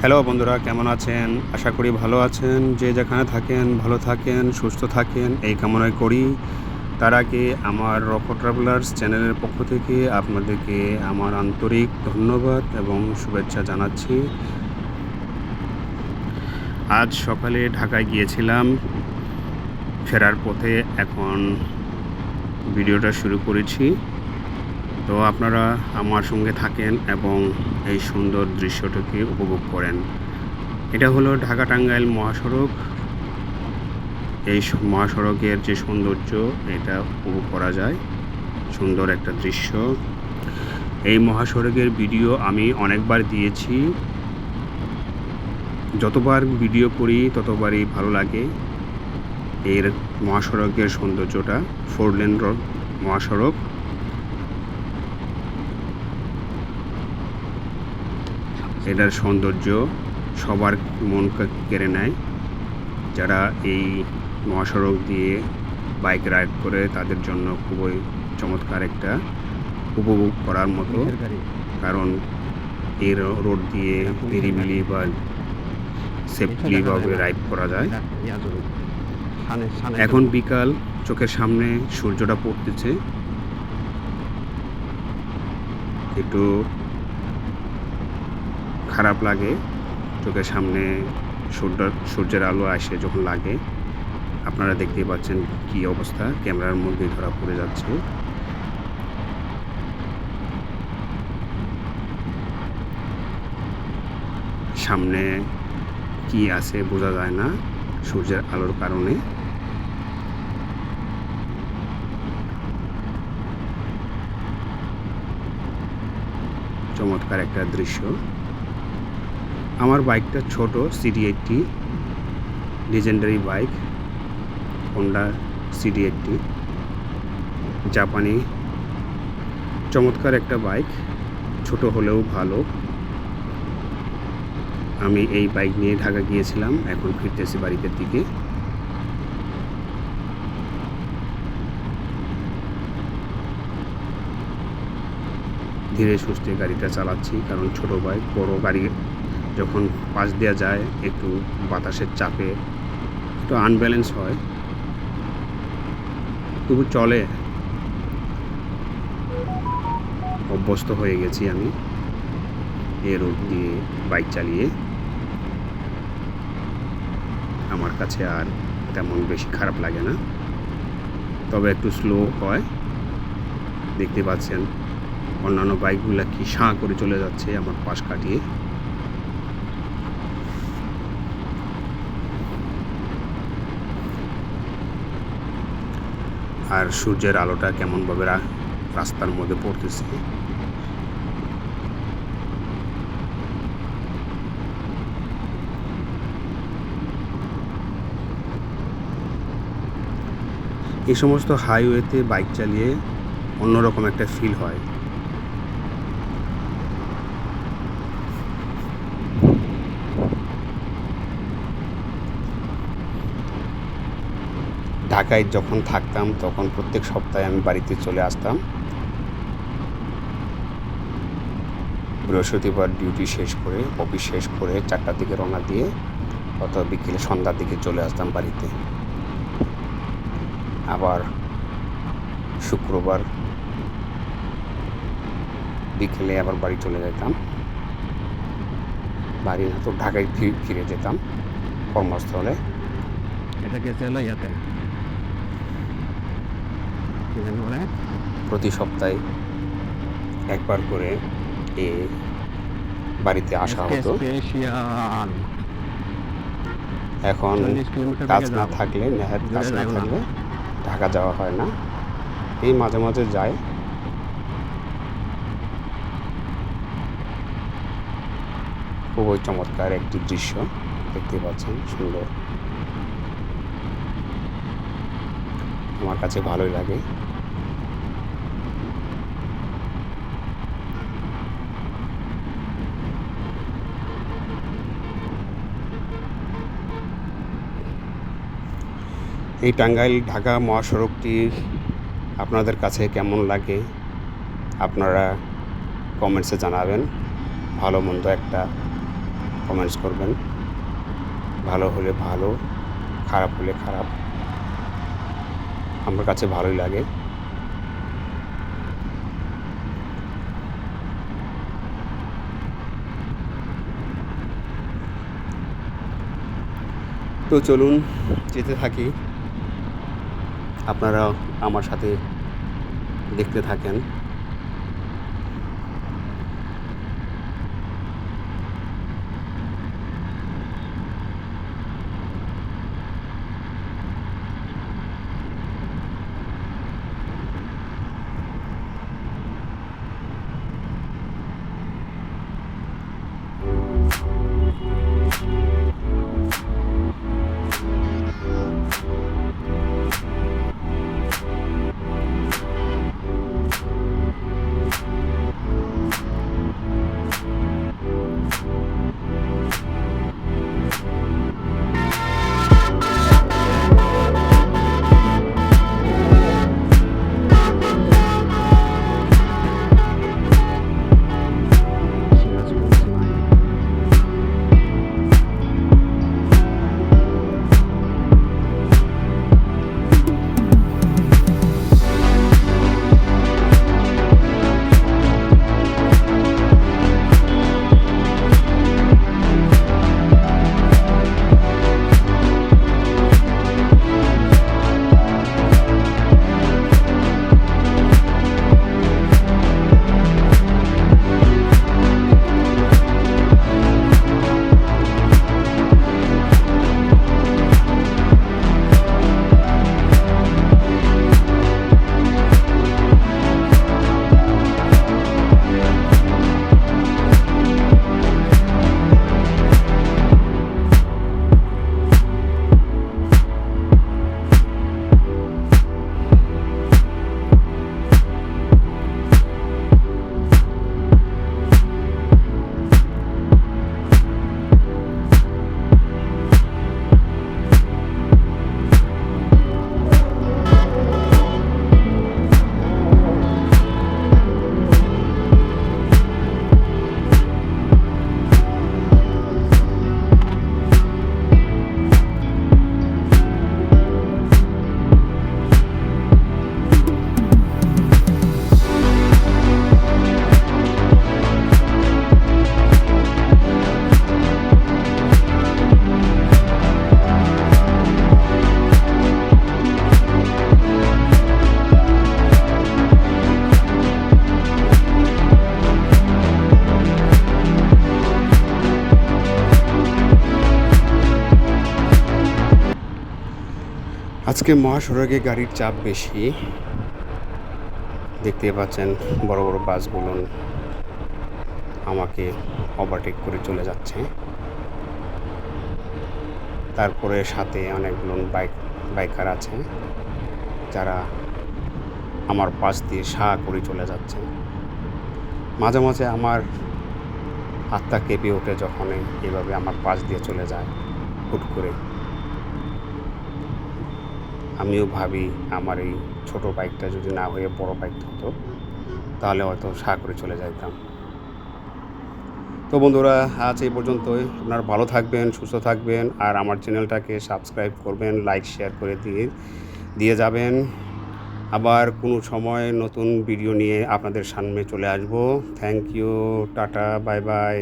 Hello বন্ধুরা, কেমন আছেন? আশা করি ভালো আছেন। যে যেখানে থাকেন ভালো থাকেন, সুস্থ থাকেন এই কামনাই করি। তার আগে আমার রকো ট্রাভেলার্স চ্যানেলের পক্ষ থেকে আপনাদেরকে আমার আন্তরিক ধন্যবাদ এবং শুভেচ্ছা জানাচ্ছি। আজ সকালে ঢাকায় গিয়েছিলাম। ফেরার পথে এখন ভিডিওটা শুরু করেছি। তো আপনারা আমার সঙ্গে থাকেন এবং এই সুন্দর দৃশ্যটাকে উপভোগ করেন। এটা হলো ঢাকা-টাঙ্গাইল মহাসড়ক। এই মহাসড়কের যে সৌন্দর্য এটা উপভোগ করা যায়, সুন্দর একটা দৃশ্য। এই মহাসড়কের ভিডিও আমি অনেকবার দিয়েছি। যতবার ভিডিও করি ততবারই ভালো লাগে। এর মহাসড়কের সৌন্দর্যটা 4 লেন মহাসড়ক। এটার সৌন্দর্য সবার মন কেড়ে নেয়। যারা এই মহাসড়ক দিয়ে বাইক রাইড করে তাদের জন্য খুবই চমৎকার একটা উপভোগ করার মতো, কারণ এই রোড দিয়ে নিরিবিলি বা সেফলিভাবে রাইড করা যায়। এখন বিকাল, চোখের সামনে সূর্যটা পড়তেছে, একটু খারাপ লাগে চোখের সামনে সূর্যের আলো আসে যখন লাগে। আপনারা দেখতেই পাচ্ছেন কি অবস্থা, ক্যামেরার মধ্যে ধরা পড়ে যাচ্ছে। সামনে কি আছে বোঝা যায় না সূর্যের আলোর কারণে। চমৎকার একটা দৃশ্য। আমার বাইকটা ছোট CD80, legendary bike, Honda CD80, জাপানি। চমৎকার একটা বাইক, ছোট হলেও ভালো। আমি এই বাইক নিয়ে ঢাকা গিয়েছিলাম, এখন ফিরতেছি বাড়িতে দিকে। ধীরে সুস্থে গাড়িটা চালাচ্ছি, কারণ ছোট বাইক, বড় গাড়ি যখন পাশ দেওয়া যায় একটু বাতাসের চাপে একটু আনব্যালেন্স হয়, তবু চলে। অভ্যস্ত হয়ে গেছি আমি এই রোড দিয়ে বাইক চালিয়ে। আমার কাছে আর তেমন বেশি খারাপ লাগে না, তবে একটু স্লো হয়। দেখতে পাচ্ছেন অন্যান্য বাইকগুলো কি সাঁ করে চলে যাচ্ছে আমার পাশ কাটিয়ে। আর সূর্যের আলোটা কেমনভাবে রাস্তার মধ্যে পড়তেছে। এই সমস্ত হাইওয়েতে বাইক চালিয়ে অন্যরকম একটা ফিল হয়। ঢাকায় যখন থাকতাম তখন প্রত্যেক সপ্তাহে আমি বাড়িতে চলে আসতাম। বৃহস্পতিবার ডিউটি শেষ করে, অফিস শেষ করে 4টার দিকে রওনা দিয়ে অথবা বিকেলে সন্ধ্যার দিকে চলে আসতাম বাড়িতে। আবার শুক্রবার বিকেলে আবার বাড়ি চলে যেতাম। বাড়ি না তো ঢাকায় ফিরে যেতাম কর্মস্থলে। প্রতি সপ্তাহে একবার করে বাড়িতে আসা হতো। এখন কাজ না থাকলে, নেহাত কাজ না থাকলে ঢাকা যাওয়া হয় না। এই মাঝে মাঝে যায়। খুবই চমৎকার একটি দৃশ্য দেখতে পাচ্ছেন, সুন্দর। আমার কাছে ভালোই লাগে। এই টাঙ্গাইল ঢাকা মহাসড়কটি আপনাদের কাছে কেমন লাগে আপনারা কমেন্টসে জানাবেন। ভালো মন্দ একটা কমেন্টস করবেন। ভালো হলে ভালো, খারাপ হলে খারাপ, আমার কাছে ভালোই লাগে। তো চলুন যেতে থাকি, আপনারা আমার সাথে দেখতে থাকেন। আজকে মহাসড়কে গাড়ির চাপ বেশি, দেখতে পাচ্ছেন বড় বড় বাসগুলো আমাকে ওভারটেক করে চলে যাচ্ছে। তারপরে সাথে অনেকগুলো বাইকার আছে যারা আমার পাশ দিয়ে সাহা করে চলে যাচ্ছে। মাঝে মাঝে আমার আত্মা কেঁপে ওঠে যখন এভাবে আমার পাশ দিয়ে চলে যায় হুট করে। আমিও ভাবি আমার এই ছোট বাইকটা যদি না হয়ে বড় বাইক হতো তাহলে হয়তো সাহা করে চলে যাইতাম। তো বন্ধুরা, আজ এই পর্যন্তই। আপনারা ভালো থাকবেন, সুস্থ থাকবেন, আর আমার চ্যানেলটাকে সাবস্ক্রাইব করবেন, লাইক শেয়ার করে দিয়ে যাবেন। আবার কোনো সময় নতুন ভিডিও নিয়ে আপনাদের সামনে চলে আসবো। Thank you, tata, bye by.